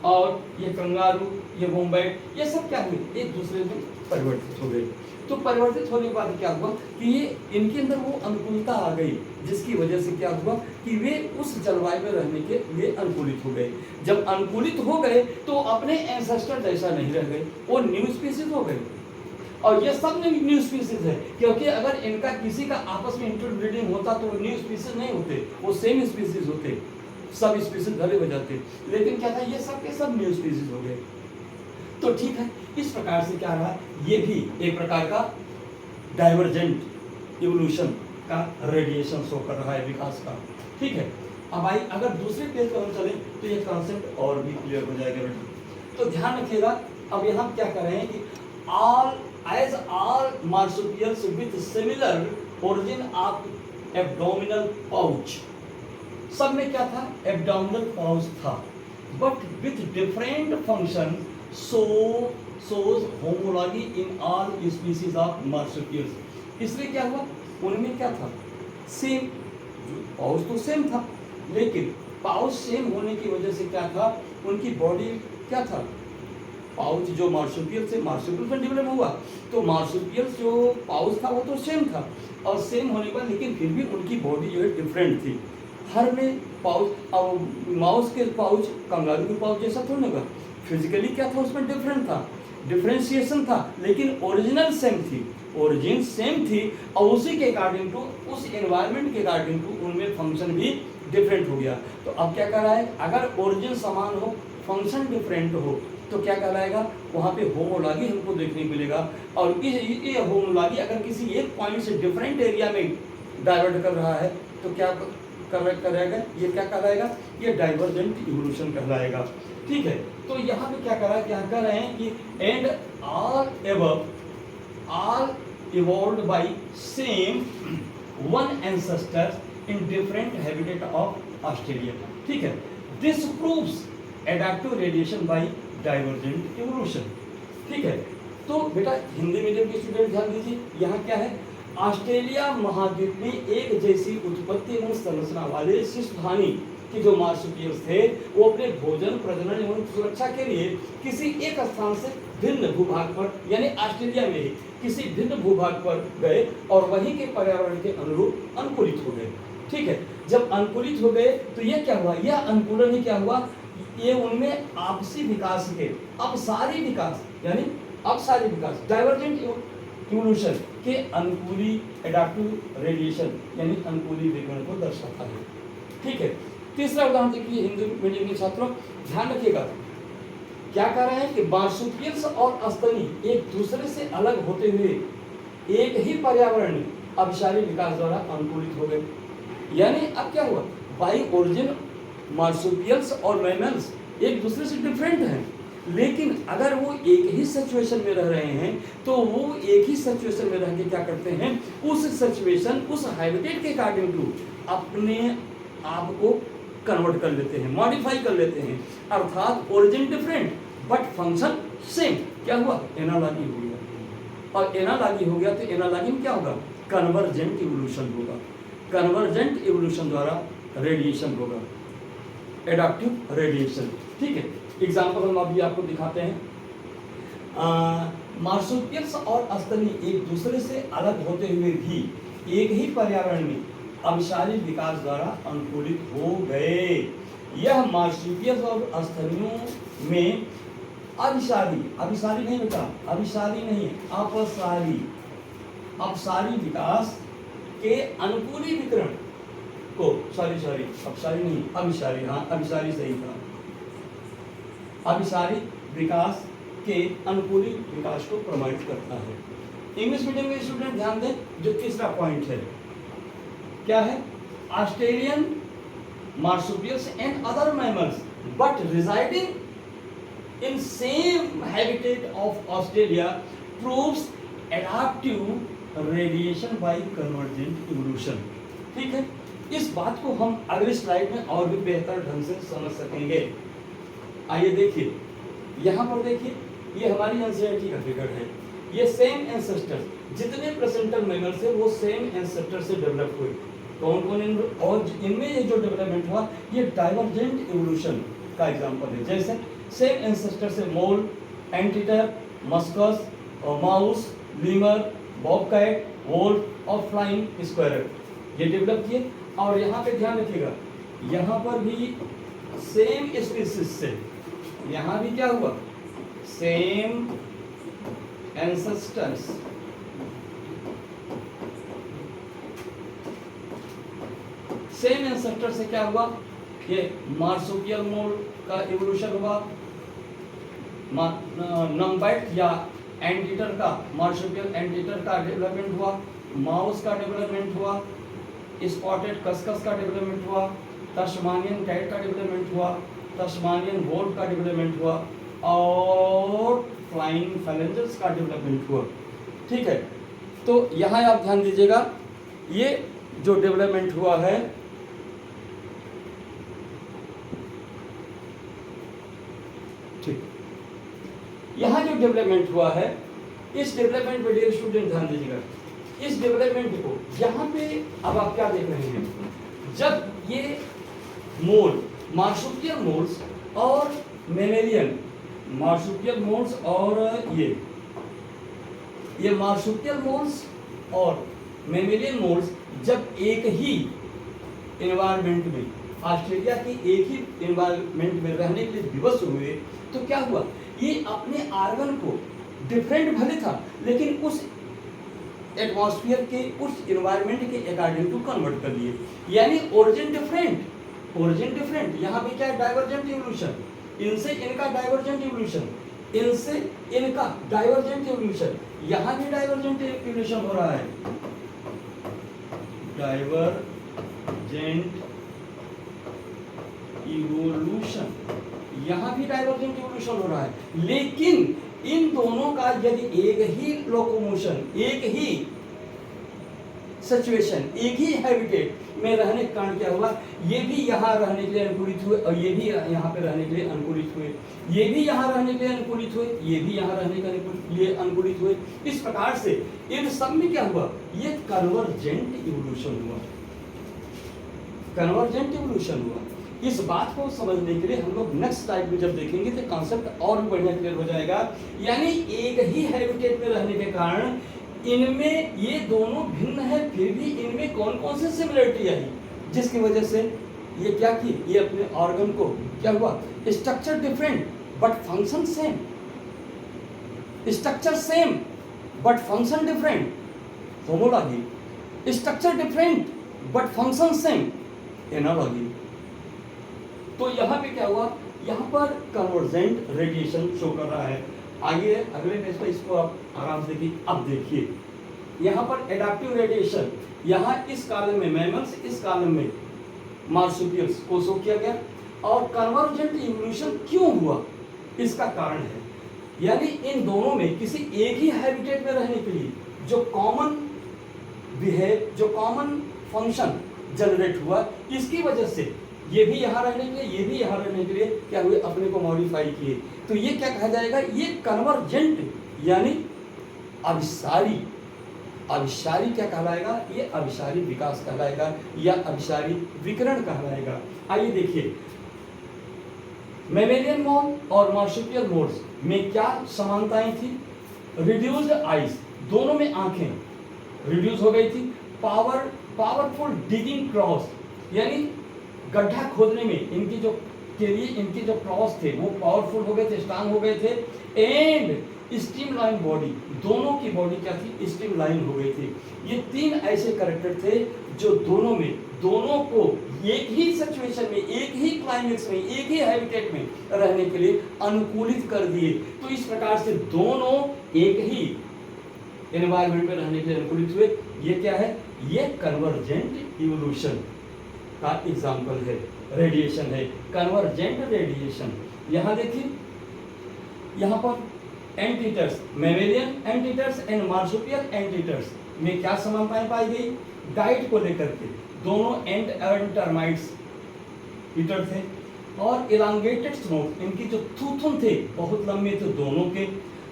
[SPEAKER 1] और ये कंगारू, ये वोम्बैट, ये सब क्या हुए, एक दूसरे में परिवर्तित हो गए। तो परिवर्तित होने के बाद क्या हुआ कि ये इनके अंदर वो अनुकूलता आ गई, जिसकी वजह से क्या हुआ कि वे उस जलवायु में रहने के लिए अनुकूलित हो गए। जब अनुकूलित हो गए तो अपने एंसेस्टर जैसा नहीं रह गए, वो न्यू स्पीशीज हो गए। और ये सब न्यू स्पीसीज है, क्योंकि अगर इनका किसी का आपस में इंटरब्रीडिंग होता तो न्यू स्पीसीज नहीं होते, वो सेम स्पीसीज होते, सब स्पीसीज भले हो जाते। लेकिन क्या था, ये सब के सब न्यू स्पीसीज हो गए। तो ठीक है, इस प्रकार से क्या रहा, ये भी एक प्रकार का डाइवर्जेंट इवोल्यूशन का रेडिएशन शो कर रहा है विकास का। ठीक है, अब आई अगर दूसरे पेज पर हम चले तो ये कॉन्सेप्ट और भी क्लियर हो जाएगा बेटा। तो ध्यान रखिएगा, अब यहाँ क्या कर रहे हैं कि all marsupials with similar origin of abdominal pouch, सब में क्या था, एब्डोमिनल पाउच था, but with different function shows homology in all species of marsupials। इसलिए क्या हुआ, उनमें क्या था, सेम पाउच तो सेम था, लेकिन पाउच सेम होने की वजह से क्या था, उनकी बॉडी क्या था, पाउच जो मार्सुपियल से डेवलप हुआ, तो मार्सुपियल जो पाउच था वो तो सेम था, और सेम होने पर लेकिन फिर भी उनकी बॉडी जो है डिफरेंट थी। हर में पाउच, और माउस के पाउच कंगारू के पाउच जैसा थोड़ा होगा, फिजिकली क्या था, उसमें डिफरेंट था, डिफरेंशिएशन था, लेकिन ओरिजिनल सेम थी, ओरिजिन सेम थी, और उसी के अकॉर्डिंग टू, उस एनवायरनमेंट के अकॉर्डिंग टू उनमें फंक्शन भी डिफरेंट हो गया। तो अब क्या कर रहा है, अगर ओरिजिन समान हो, फंक्शन डिफरेंट हो, तो क्या कहलाएगा, वहाँ पे होमोलॉजी हमको देखने को मिलेगा। और ये होमोलॉजी अगर किसी एक पॉइंट से डिफरेंट एरिया में डाइवर्ट कर रहा है तो क्या करेगा, ये क्या कहलाएगा, ये डाइवर्जेंट इवोल्यूशन कहलाएगा। ठीक है, तो यहाँ पे क्या कर रहे हैं कि and all evolved by same one ancestors in different habitat of Australia। ठीक है, this proves adaptive radiation by divergent evolution। ठीक है, तो बेटा हिंदी मीडियम के स्टूडेंट ध्यान दीजिए, यहाँ क्या है, ऑस्ट्रेलिया महाद्वीप में एक जैसी उत्पत्ति एवं संरचना वाले शिष्टधानी कि जो मार्सुपियल्स थे वो अपने भोजन, प्रजनन एवं सुरक्षा के लिए किसी एक स्थान से भिन्न भूभाग पर, यानी ऑस्ट्रेलिया में ही किसी भिन्न भूभाग पर गए और वहीं के पर्यावरण के अनुरूप अनुकूलित हो गए। ठीक है, जब अनुकूलित हो गए तो ये क्या हुआ, यह अनुकूलन ही क्या हुआ, ये उनमें आपसी विकास के अपसारी विकास, यानी अपसारी विकास, डाइवर्जेंट इवोल्यूशन के अनुकूली एडाप्टिव रेडिएशन यानी अनुकूली विकिरण को दर्शाता है। ठीक है, तीसरा उदाहरण देखिए हिंदी मीडियम के छात्रों ध्यान रखिएगा, क्या कह रहे हैं कि मार्सुपियल्स और अस्तनी एक दूसरे से अलग होते हुए एक ही पर्यावरण में अभिसारी विकास द्वारा अनुकूलित हो गए। यानी अब क्या हुआ, बाई ओरिजिन मार्सुपियल्स और मैमल्स एक दूसरे से डिफरेंट हैं, लेकिन अगर वो एक ही सिचुएशन में रह रहे हैं तो वो एक ही सिचुएशन में रह के क्या करते हैं, उस सिचुएशन, उस हैबिटेट के अकॉर्डिंग टू अपने आप को कन्वर्ट कर लेते हैं, मॉडिफाई कर लेते हैं, अर्थात origin different but function same. क्या हुआ, एनालॉजी हो गया, और एनालॉजी हो गया तो एनालॉजी में क्या होगा, कन्वर्जेंट इवोल्यूशन होगा, कन्वर्जेंट इवोल्यूशन द्वारा रेडिएशन होगा, एडाप्टिव रेडिएशन। ठीक है, एग्जाम्पल हम अभी आपको दिखाते हैं, मार्सुपियल्स और अस्तनी एक दूसरे से अलग होते हुए भी एक ही पर्यावरण में अभिसारी विकास द्वारा अनुकूलित हो गए। यह मार्सुपियल्स और अस्तनियों में अभिसारी नहीं बेटा, अभिसारी नहीं, अपसारी विकास के अनुकूली विकिरण को, अपसारी नहीं, अभिसारी, हाँ अभिसारी सही था, अभिसारी विकास के अनुकूली विकास को प्रमाणित करता है। इंग्लिश मीडियम के स्टूडेंट ध्यान दें, जो तीसरा पॉइंट है क्या है, Australian marsupials and other mammals but residing in same habitat of Australia proves adaptive radiation by convergent evolution. ठीक है, इस बात को हम अगले स्लाइड में और भी बेहतर ढंग से समझ सकेंगे। आइए देखिए, यहाँ पर देखिए, ये हमारी एंसेस्ट्री का फिगर है, ये सेम एंसेस्टर, जितने प्लेसेंटल मैमल्स है वो सेम एंसेस्टर से डेवलप हुए, कौन कौन, और इनमें ये जो डेवलपमेंट हुआ ये डाइवर्जेंट इवोल्यूशन का एग्जांपल है। जैसे सेम एंसेस्टर से मोल, एंटीटर, मस्कस और माउस, लीमर, बॉबकैट, वोल्फ और फ्लाइंग स्क्वायरल ये डेवलप किए। और यहाँ पे ध्यान रखिएगा, यहाँ पर भी सेम स्पीसीज से, यहाँ भी क्या हुआ, सेम एंसेस्टर्स सेम एंसेस्टर से क्या हुआ, ये मार्सुपियल मोड का इवोल्यूशन हुआ, नम्बाइट या एंटीटर का, मार्सुपियल एंटीटर का डेवलपमेंट हुआ, माउस का डेवलपमेंट हुआ, स्पॉटेड कस्कस का डेवलपमेंट हुआ, तस्मानियन कैट का डेवलपमेंट हुआ, तस्मानियन वोल्फ का डेवलपमेंट हुआ और फ्लाइंग फैलेंजर्स का डेवलपमेंट हुआ। ठीक है, तो यहाँ आप ध्यान दीजिएगा, ये जो डेवलपमेंट हुआ है ठीक, यहाँ जो डेवलपमेंट हुआ है, इस डेवलपमेंट पे डियर स्टूडेंट ध्यान दीजिएगा, इस डेवलपमेंट को यहाँ पे अब आप क्या देख रहे हैं, जब ये मोल मार्सुपियल मोल्स और मेमेलियन मार्सुपियल मोल्स और ये मार्सुपियल मोल्स और मेमेलियन मोल्स जब एक ही एनवायरनमेंट में, ऑस्ट्रेलिया के एक ही एनवायरनमेंट में रहने के लिए विवश हुए, तो क्या हुआ, ये अपने ऑर्गन को डिफरेंट भले था लेकिन उस एटमॉस्फेयर के, उस एनवायरनमेंट के अकॉर्डिंग टू कन्वर्ट कर लिए, यानी ओरिजिन डिफरेंट, ओरिजिन डिफरेंट। यहाँ पे क्या है, डाइवर्जेंट इवोल्यूशन, इनसे इनका डाइवर्जेंट इवोल्यूशन, इनसे इनका डाइवर्जेंट इवोल्यूशन, यहाँ भी डाइवर्जेंट इवोल्यूशन हो रहा है, डाइवर्जेंट इवोल्यूशन, यहाँ भी डाइवर्जेंट इवोल्यूशन हो रहा है। लेकिन इन दोनों का यदि एक ही लोकोमोशन, एक ही सिचुएशन, एक ही हैबिटेट में रहने के कारण क्या हुआ, ये भी यहाँ रहने के लिए अनुकूलित हुए और ये भी यहाँ पे रहने के लिए अनुकूलित हुए, ये भी यहाँ रहने के लिए अनुकूलित हुए, ये भी यहाँ रहने के लिए अनुकूलित हुए। इस प्रकार से इन सब में क्या हुआ, ये कन्वर्जेंट इवोल्यूशन हुआ, कन्वर्जेंट इवोल्यूशन हुआ। इस बात को समझने के लिए हम लोग नेक्स्ट स्लाइड में जब देखेंगे तो कॉन्सेप्ट और भी बढ़िया क्लियर हो जाएगा। यानी एक ही हैबिटेट में रहने के कारण इनमें ये दोनों भिन्न है, फिर भी इनमें कौन कौन से सिमिलरिटी आई, जिसकी वजह से ये क्या की, ये अपने ऑर्गन को क्या हुआ, structure different but function same, structure same but function different, homology, structure different but function same, analogy. तो यहाँ पे क्या हुआ, यहाँ पर कन्वर्जेंट रेडिएशन शो कर रहा है। आगे अगले पेज पर इसको आप आराम से देखिए। अब देखिए यहाँ पर एडाप्टिव रेडिएशन, यहाँ इस कॉलम में मैमल्स, इस कॉलम में मार्सुपियल्स को शो किया गया। और कन्वर्जेंट इवोल्यूशन क्यों हुआ, इसका कारण है, यानी इन दोनों में किसी एक ही हैबिटेट में रहने के लिए जो कॉमन बिहेव, जो कॉमन फंक्शन जनरेट हुआ, इसकी वजह से ये भी यहाँ रहने के लिए, ये भी यहाँ रहने के लिए क्या हुए, अपने को मॉडिफाई किए। तो ये क्या कहा जाएगा, ये कन्वर्जेंट यानी अभिसारी, अभिसारी क्या कहलाएगा, ये अभिसारी विकास कहलाएगा या अभिसारी विकिरण कहलाएगा। आइए देखिए, मेमेलियन मोल और मार्सुपियल मोल्स में क्या समानताएं थी, रिड्यूस्ड आइज, दोनों में आंखें रिड्यूस हो गई थी, पावरफुल डिगिंग क्रॉस, यानी गड्ढा खोदने में इनकी जो के लिए इनके जो क्रॉस थे वो पावरफुल हो गए थे, स्ट्रांग हो गए थे। एंड स्ट्रीमलाइन बॉडी, दोनों की बॉडी क्या थी, स्ट्रीमलाइन हो गई थी। ये तीन ऐसे कैरेक्टर थे जो दोनों में, दोनों को एक ही सिचुएशन में, एक ही क्लाइमेक्स में, एक ही हैबिटेट में रहने के लिए अनुकूलित कर दिए। तो इस प्रकार से दोनों एक ही एनवायरनमेंट में रहने के लिए अनुकूलित हुए। ये क्या है, ये कन्वर्जेंट इवोल्यूशन का एग्जाम्पल है, रेडिएशन है, कन्वर्जेंट रेडिएशन। यहाँ देखिए, यहाँ पर एंटीटर्स, मेमेलियन एंटीटर्स एंड मार्सुपियल एंटीटर्स में क्या समानताएं पाई गई, डाइट को लेकर के, दोनों एंट एंड टर्माइट्स ईटर थे और इलांगेटेड स्नोट, इनकी जो थूथुन थे बहुत लंबे थे दोनों के,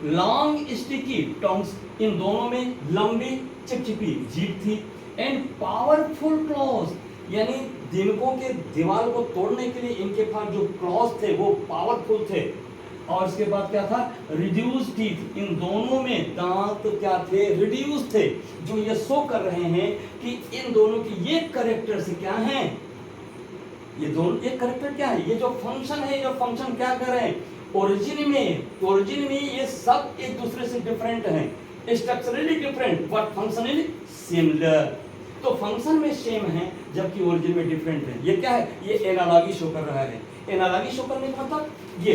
[SPEAKER 1] लॉन्ग स्टिकी टंग्स, इन दोनों में लंबी चिपचिपी जीभ थी, एंड पावरफुल क्लॉज, यानी दिनकों के दीवार को तोड़ने के लिए इनके पास जो क्लॉज थे वो पावरफुल थे। और इसके बाद क्या था, रिड्यूस टीथ, इन दोनों में दांत क्या थे, रिड्यूस थे, जो ये शो कर रहे हैं कि इन दोनों की ये कैरेक्टर्स क्या हैं, ये दोनों एक कैरेक्टर क्या है, ये जो फंक्शन है, ये फंक्शन क्या कर रहे हैं, ओरिजिन में ये सब एक दूसरे से डिफरेंट हैं, structurally different but functionally similar. तो फंक्शन में सेम है जबकि ओरिजिन में डिफरेंट है। ये क्या है? ये एनालॉजी शो कर रहा है। एनालॉजी शो करने का मतलब ये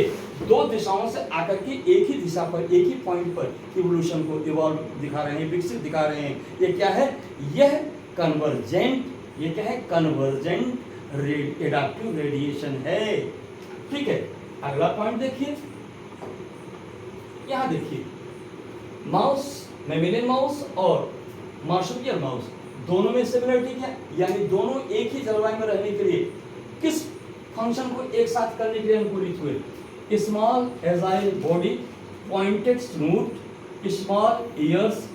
[SPEAKER 1] दो दिशाओं से आकर के एक ही दिशा पर, एक ही पॉइंट पर इवोल्यूशन को इवॉल्व दिखा रहे हैं, विकसित दिखा रहे हैं। ये क्या है? यह कन्वर्जेंट, ये क्या है? कन्वर्जेंट एडाप्टिव रेडिएशन है। ठीक है, अगला पॉइंट देखिए, यहां देखिए, माउस, मैमेलियन माउस और मार्सुपियल माउस दोनों में सिमिलरिटी क्या? यानी दोनों एक ही जलवायु में रहने के लिए किस फंक्शन को एक साथ करने के लिए अनुकूलित हुए? Small agile body, pointed snout, small ears,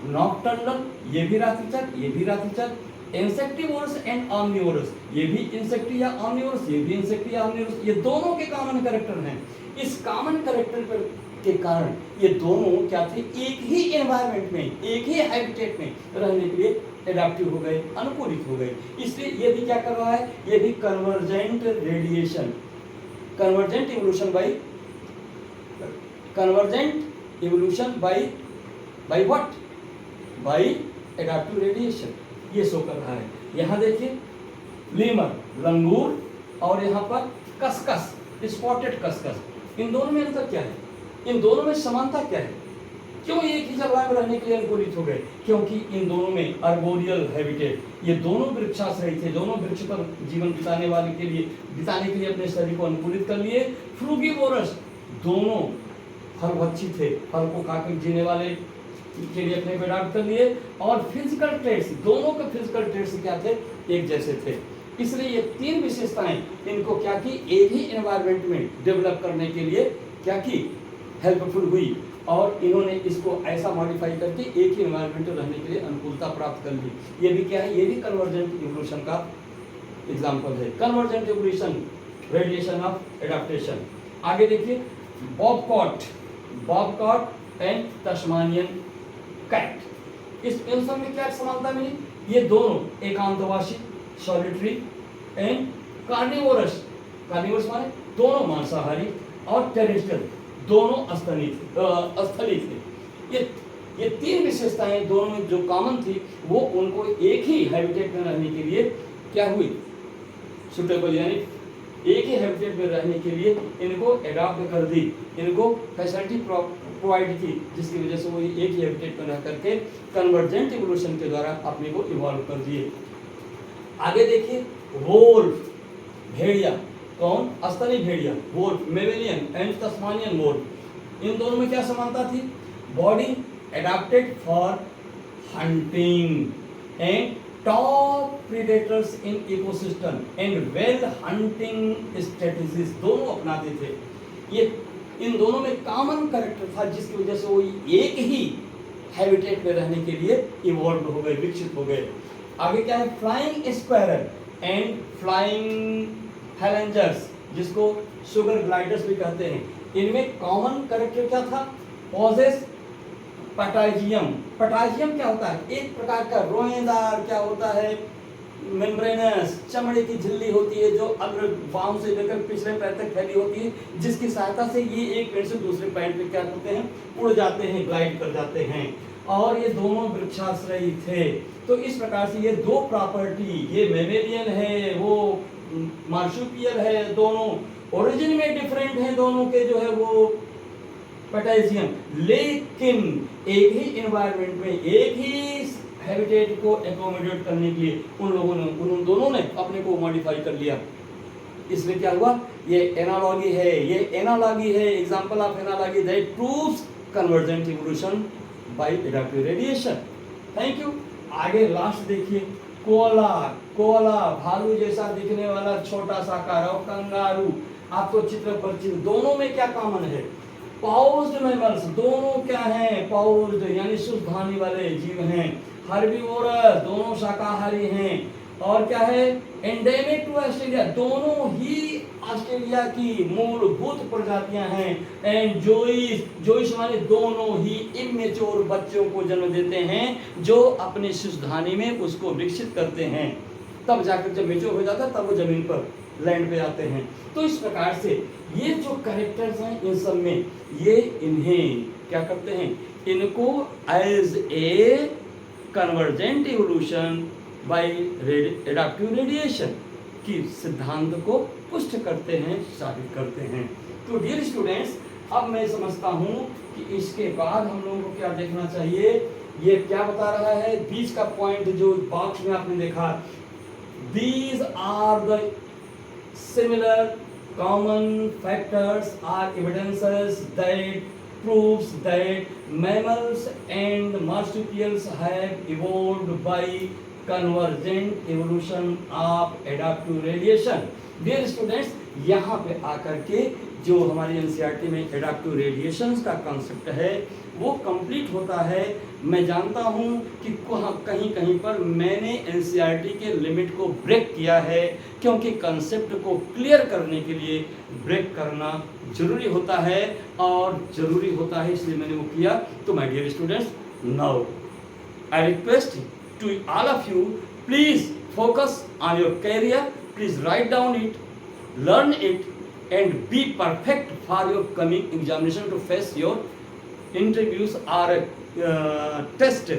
[SPEAKER 1] nocturnal, ये भी रात्रिचर, ये भी रात्रिचर, इंसेक्टिवोरस एंड ऑमनिवोरस, ये भी इंसेक्टी या ऑमनिवोरस, ये भी इंसेक्टी या ऑमनिवोरस, ये दोनों के कॉमन कैरेक्टर हैं। इस कॉमन कैरेक्टर के कारण ये दोनों क्या थे? एक ही एनवायरनमेंट में, एक ही हैबिटेट में रहने के लिए एडाप्टिव हो गए, अनुकूलित हो गए। इसलिए ये भी क्या कर रहा है? ये भी convergent radiation, convergent evolution by, convergent evolution by what? By adaptive radiation, ये शो कर रहा है। यहां देखिए, लीमर, लंगूर, और यहाँ पर कसकस, स्पॉटेड कसकस, इन दोनों में अंतर क्या है? इन दोनों में समानता क्या है? क्यों एक ही जलवायु में रहने के लिए अनुकूलित हो गए? क्योंकि इन दोनों में अर्बोरियल हैबिटेट, ये दोनों वृक्षाश्रयी थे, दोनों वृक्ष पर जीवन बिताने के लिए अपने शरीर को अनुकूलित कर लिए। फ्रूगिवोरस, दोनों फलभक्षी थे, फल को खाकर जीने वाले के लिए अपने को अडॉप्ट कर लिए। और फिजिकल ट्रेट्स, दोनों के फिजिकल ट्रेट्स क्या थे? एक जैसे थे। इसलिए ये तीन विशेषताएं इनको क्या की? एक ही एनवायरनमेंट में डेवलप करने के लिए क्या की? हेल्पफुल हुई, और इन्होंने इसको ऐसा मॉडिफाई करके एक ही एनवायरनमेंट में रहने के लिए अनुकूलता प्राप्त कर ली। ये भी क्या है? ये भी कन्वर्जेंट इवोल्यूशन का एग्जांपल है। Convergent evolution, radiation of adaptation. आगे देखिए, बॉबकॉट एंड तस्मानियन कैट, इन सब में क्या समानता मिली? ये दोनों एकांतवासी, सॉलिटरी एंड कार्निवोरस, कार्निवोरस माने दोनों मांसाहारी, और टेरेस्ट्रियल, दोनों स्थली थे। ये तीन विशेषताएं दोनों में जो कॉमन थी, वो उनको एक ही हैबिटेट में रहने के लिए क्या हुई? सुटेबल, यानी एक ही हैबिटेट में रहने के लिए इनको एडॉप्ट कर दी, इनको फैसिलिटी प्रोवाइड की, जिसकी वजह से वो एक ही हैबिटेट में रह करके कन्वर्जेंट इवोल्यूशन के द्वारा अपने को इवॉल्व कर दिए। आगे देखिए, वोल्फ, भेड़िया, कौन? स्तनी भेड़िया, wolf, mammalian and Tasmanian wolf, इन दोनों में क्या समानता थी? Body adapted for hunting and top predators in ecosystem and well hunting strategies, दोनों अपनाते थे। ये इन दोनों में कॉमन कैरेक्टर था, जिसकी वजह से वो एक ही हैबिटेट में रहने के लिए इवॉल्व हो गए, विकसित हो गए। आगे क्या है? फ्लाइंग स्क्वायरल एंड फ्लाइंग हैलेंजर्स, जिसको शुगर ग्लाइडर्स भी कहते हैं, इनमें कॉमन कैरेक्टर क्या था? पॉजेस पटाजियम। पटाजियम क्या होता है? एक प्रकार का रोएदार क्या होता है? मेम्ब्रेनस, चमड़े की झिल्ली होती है, जो अग्र बाहों से लेकर पिछले पैर तक फैली होती है, जिसकी सहायता से ये एक पेड़ से दूसरे पेड़ पे क्या करते हैं? उड़ जाते हैं, ग्लाइड कर जाते हैं। और ये दोनों वृक्षाश्रयी थे। तो इस प्रकार से ये दो प्रॉपर्टी, ये मेमेलियन है, वो मार्सुपियल है, दोनों ओरिजिन में डिफरेंट हैं, दोनों के जो है वो पोटेशियम, लेकिन एक ही एनवायरनमेंट में, एक ही हैबिटेट को एकोमोडेट करने के लिए उन दोनों ने अपने को मॉडिफाई कर लिया। इसमें क्या हुआ? ये एनालॉजी है, example of analogy that proves convergent evolution by adaptive radiation. Thank you. आगे लास्ट देखिए, कोअला, भालू जैसा दिखने वाला छोटा सा कार, और कंगारू, आपको चित्र परिचित। दोनों में क्या कॉमन है? पाउज्ड मैमल्स, दोनों क्या हैं? पाउज्ड, यानी शुष्कधानी वाले जीव हैं। हर्बीवोरस, दोनों शाकाहारी हैं। और क्या है? एंडेमिक टू ऑस्ट्रेलिया, दोनों ही ऑस्ट्रेलिया की मूलभूत प्रजातियां हैं। एंड जोइस माने दोनों ही इमेच्योर बच्चों को जन्म देते हैं, जो अपने शुष्कधानी में उसको विकसित करते हैं। तब जाकर जब मेच्योर हो जाता है, तब वो जमीन पर लैंड पे जाते हैं। तो इस प्रकार से ये जो कैरेक्टर्स हैं इन सब में ये इन्हें क्या करते हैं, इनको as a convergent evolution by adaptive radiation की सिद्धांत को पुष्ट करते हैं, साबित करते हैं। तो डियर स्टूडेंट्स, अब मैं समझता हूँ कि इसके बाद हम लोगों को क्या देखना चाहिए। ये क्या बता रहा है, बीच का पॉइंट जो बॉक्स में आपने देखा, these are the similar common factors are evidences that proves that mammals and marsupials have evolved by convergent evolution of adaptive radiation। Dear students, यहाँ पे आकर के जो हमारी एनसीईआरटी में एडाप्टिव रेडिएशंस का कॉन्सेप्ट है वो कंप्लीट होता है। मैं जानता हूँ कि कहीं कहीं पर मैंने एनसीईआरटी के लिमिट को ब्रेक किया है, क्योंकि कंसेप्ट को क्लियर करने के लिए ब्रेक करना जरूरी होता है और ज़रूरी होता है, इसलिए मैंने वो किया। तो my dear students, now I request to all of you, please focus on your career, please write down it, learn it and be perfect for your coming examination to face your interviews or test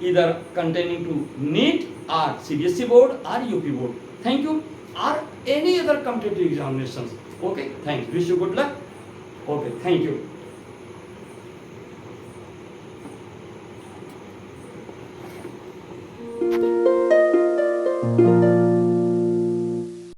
[SPEAKER 1] either containing to NEET or CBSE board or UP board. Thank you, or any other competitive examinations. Okay, thanks, wish you good luck. Okay, thank you.